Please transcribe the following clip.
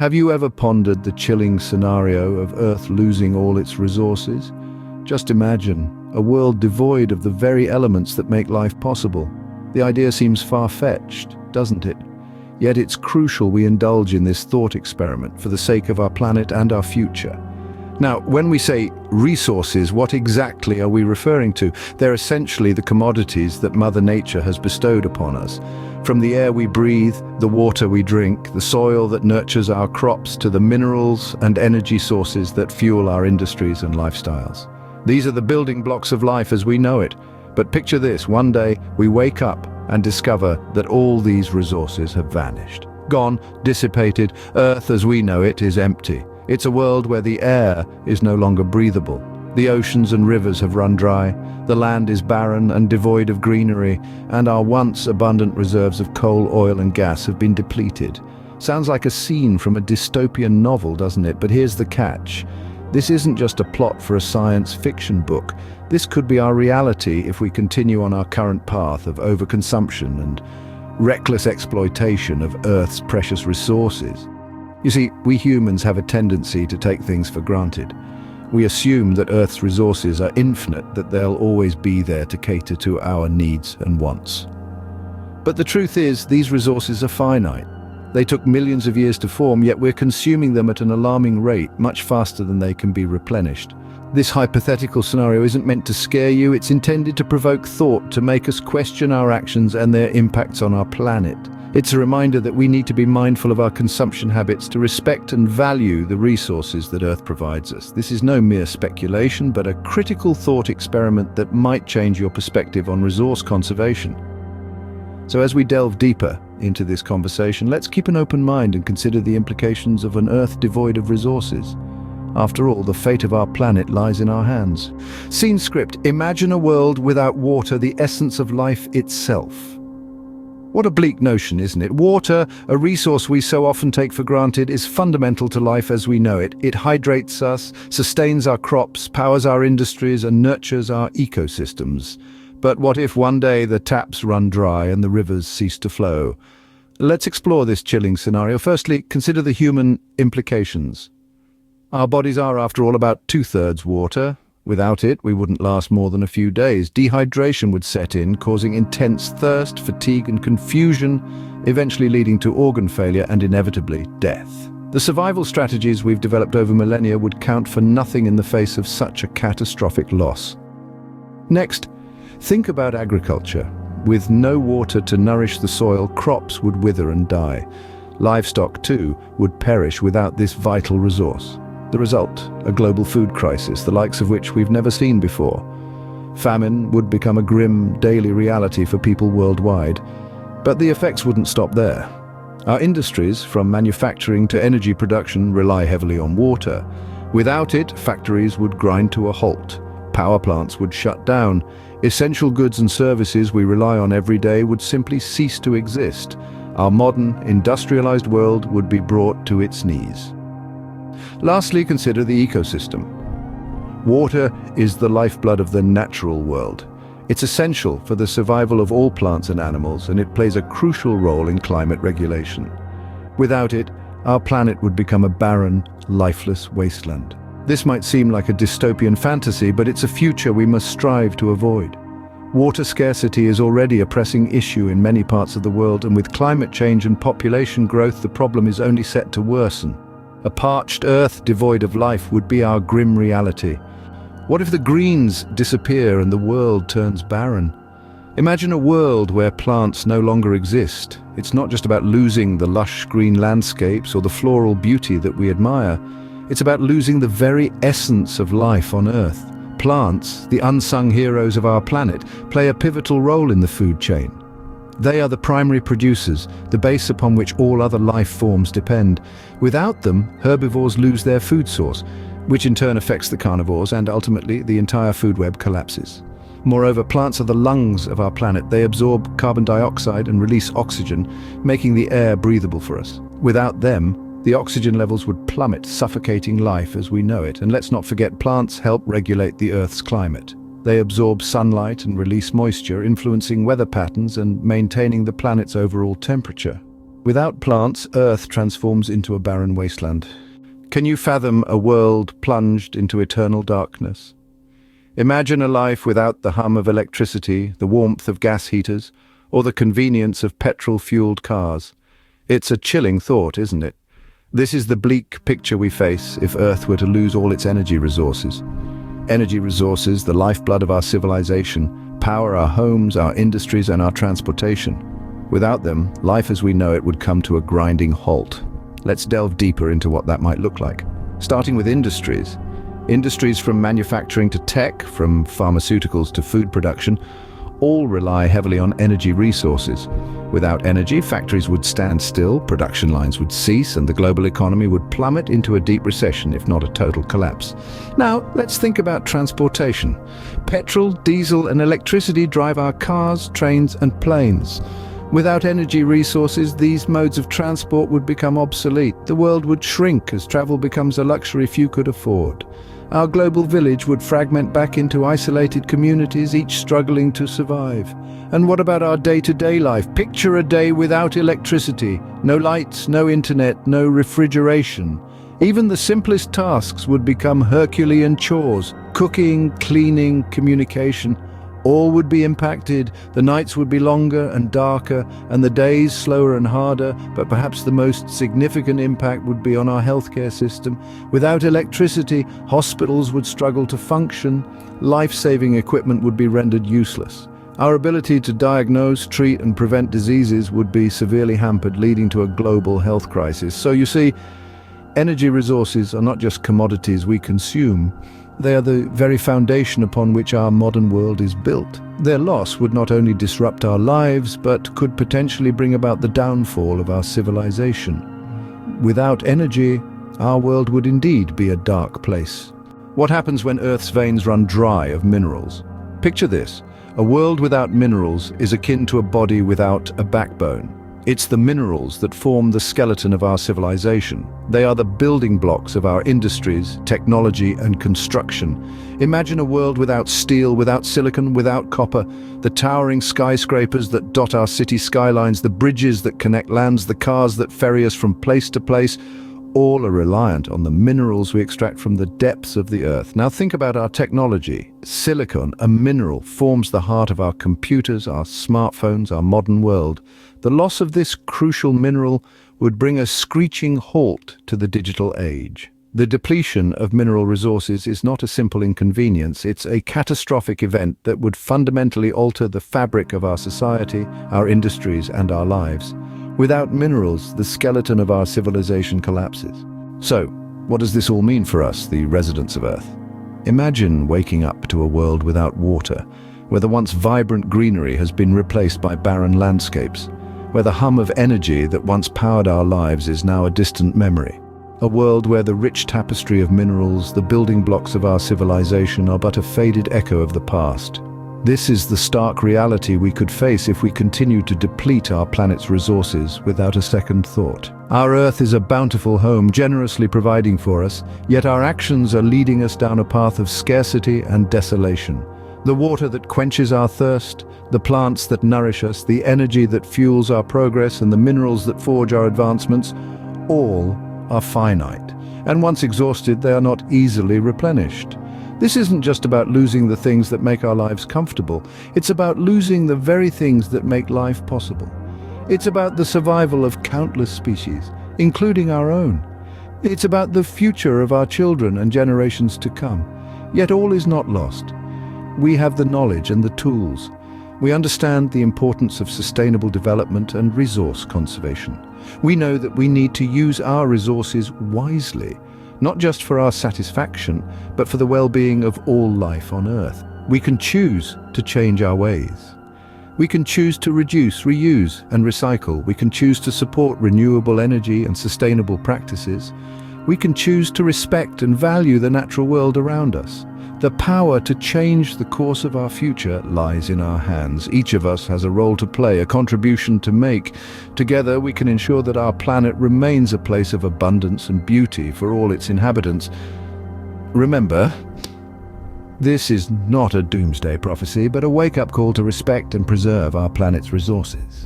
Have you ever pondered the chilling scenario of Earth losing all its resources? Just imagine a world devoid of the very elements that make life possible. The idea seems far-fetched, doesn't it? Yet it's crucial we indulge in this thought experiment for the sake of our planet and our future. Now, when we say resources, what exactly are we referring to? They're essentially the commodities that Mother Nature has bestowed upon us. From the air we breathe, the water we drink, the soil that nurtures our crops, to the minerals and energy sources that fuel our industries and lifestyles. These are the building blocks of life as we know it. But picture this, one day we wake up and discover that all these resources have vanished. Gone, dissipated, Earth as we know it is empty. It's a world where the air is no longer breathable. The oceans and rivers have run dry, the land is barren and devoid of greenery, and our once abundant reserves of coal, oil and gas have been depleted. Sounds like a scene from a dystopian novel, doesn't it? But here's the catch. This isn't just a plot for a science fiction book. This could be our reality if we continue on our current path of overconsumption and reckless exploitation of Earth's precious resources. You see, we humans have a tendency to take things for granted. We assume that Earth's resources are infinite, that they'll always be there to cater to our needs and wants. But the truth is, these resources are finite. They took millions of years to form, yet we're consuming them at an alarming rate, much faster than they can be replenished. This hypothetical scenario isn't meant to scare you, it's intended to provoke thought, to make us question our actions and their impacts on our planet. It's a reminder that we need to be mindful of our consumption habits, to respect and value the resources that Earth provides us. This is no mere speculation, but a critical thought experiment that might change your perspective on resource conservation. So as we delve deeper into this conversation, let's keep an open mind and consider the implications of an Earth devoid of resources. After all, the fate of our planet lies in our hands. Scene script: imagine a world without water, the essence of life itself. What a bleak notion, isn't it? Water, a resource we so often take for granted, is fundamental to life as we know it. It hydrates us, sustains our crops, powers our industries, and nurtures our ecosystems. But what if one day the taps run dry and the rivers cease to flow? Let's explore this chilling scenario. Firstly, consider the human implications. Our bodies are, after all, about 2/3 water. Without it, we wouldn't last more than a few days. Dehydration would set in, causing intense thirst, fatigue and confusion, eventually leading to organ failure and inevitably death. The survival strategies we've developed over millennia would count for nothing in the face of such a catastrophic loss. Next, think about agriculture. With no water to nourish the soil, crops would wither and die. Livestock, too, would perish without this vital resource. The result, a global food crisis, the likes of which we've never seen before. Famine would become a grim daily reality for people worldwide. But the effects wouldn't stop there. Our industries, from manufacturing to energy production, rely heavily on water. Without it, factories would grind to a halt. Power plants would shut down. Essential goods and services we rely on every day would simply cease to exist. Our modern, industrialized world would be brought to its knees. Lastly, consider the ecosystem. Water is the lifeblood of the natural world. It's essential for the survival of all plants and animals, and it plays a crucial role in climate regulation. Without it, our planet would become a barren, lifeless wasteland. This might seem like a dystopian fantasy, but it's a future we must strive to avoid. Water scarcity is already a pressing issue in many parts of the world, and with climate change and population growth, the problem is only set to worsen. A parched Earth devoid of life would be our grim reality. What if the greens disappear and the world turns barren? Imagine a world where plants no longer exist. It's not just about losing the lush green landscapes or the floral beauty that we admire. It's about losing the very essence of life on Earth. Plants, the unsung heroes of our planet, play a pivotal role in the food chain. They are the primary producers, the base upon which all other life forms depend. Without them, herbivores lose their food source, which in turn affects the carnivores, and ultimately the entire food web collapses. Moreover, plants are the lungs of our planet. They absorb carbon dioxide and release oxygen, making the air breathable for us. Without them, the oxygen levels would plummet, suffocating life as we know it. And let's not forget, plants help regulate the Earth's climate. They absorb sunlight and release moisture, influencing weather patterns and maintaining the planet's overall temperature. Without plants, Earth transforms into a barren wasteland. Can you fathom a world plunged into eternal darkness? Imagine a life without the hum of electricity, the warmth of gas heaters, or the convenience of petrol-fueled cars. It's a chilling thought, isn't it? This is the bleak picture we face if Earth were to lose all its energy resources. Energy resources, the lifeblood of our civilization, power our homes, our industries, and our transportation. Without them, life as we know it would come to a grinding halt. Let's delve deeper into what that might look like. Starting with industries. Industries from manufacturing to tech, from pharmaceuticals to food production, all rely heavily on energy resources. Without energy, factories would stand still, production lines would cease, and the global economy would plummet into a deep recession, if not a total collapse. Now, let's think about transportation. Petrol, diesel, and electricity drive our cars, trains, and planes. Without energy resources, these modes of transport would become obsolete. The world would shrink as travel becomes a luxury few could afford. Our global village would fragment back into isolated communities, each struggling to survive. And what about our day-to-day life? Picture a day without electricity, no lights, no internet, no refrigeration. Even the simplest tasks would become Herculean chores. Cooking, cleaning, communication. All would be impacted. The nights would be longer and darker, and the days slower and harder, but perhaps the most significant impact would be on our healthcare system. Without electricity, hospitals would struggle to function. Life-saving equipment would be rendered useless. Our ability to diagnose, treat, and prevent diseases would be severely hampered, leading to a global health crisis. So you see, energy resources are not just commodities we consume. They are the very foundation upon which our modern world is built. Their loss would not only disrupt our lives, but could potentially bring about the downfall of our civilization. Without energy, our world would indeed be a dark place. What happens when Earth's veins run dry of minerals? Picture this. A world without minerals is akin to a body without a backbone. It's the minerals that form the skeleton of our civilization. They are the building blocks of our industries, technology, and construction. Imagine a world without steel, without silicon, without copper. The towering skyscrapers that dot our city skylines, the bridges that connect lands, the cars that ferry us from place to place, all are reliant on the minerals we extract from the depths of the earth. Now think about our technology. Silicon, a mineral, forms the heart of our computers, our smartphones, our modern world. The loss of this crucial mineral would bring a screeching halt to the digital age. The depletion of mineral resources is not a simple inconvenience, it's a catastrophic event that would fundamentally alter the fabric of our society, our industries, and our lives. Without minerals, the skeleton of our civilization collapses. So, what does this all mean for us, the residents of Earth? Imagine waking up to a world without water, where the once vibrant greenery has been replaced by barren landscapes, where the hum of energy that once powered our lives is now a distant memory. A world where the rich tapestry of minerals, the building blocks of our civilization, are but a faded echo of the past. This is the stark reality we could face if we continue to deplete our planet's resources without a second thought. Our Earth is a bountiful home, generously providing for us, yet our actions are leading us down a path of scarcity and desolation. The water that quenches our thirst, the plants that nourish us, the energy that fuels our progress, and the minerals that forge our advancements, all are finite. And once exhausted, they are not easily replenished. This isn't just about losing the things that make our lives comfortable. It's about losing the very things that make life possible. It's about the survival of countless species, including our own. It's about the future of our children and generations to come. Yet all is not lost. We have the knowledge and the tools. We understand the importance of sustainable development and resource conservation. We know that we need to use our resources wisely, not just for our satisfaction, but for the well-being of all life on Earth. We can choose to change our ways. We can choose to reduce, reuse, and recycle. We can choose to support renewable energy and sustainable practices. We can choose to respect and value the natural world around us. The power to change the course of our future lies in our hands. Each of us has a role to play, a contribution to make. Together we can ensure that our planet remains a place of abundance and beauty for all its inhabitants. Remember, this is not a doomsday prophecy, but a wake-up call to respect and preserve our planet's resources.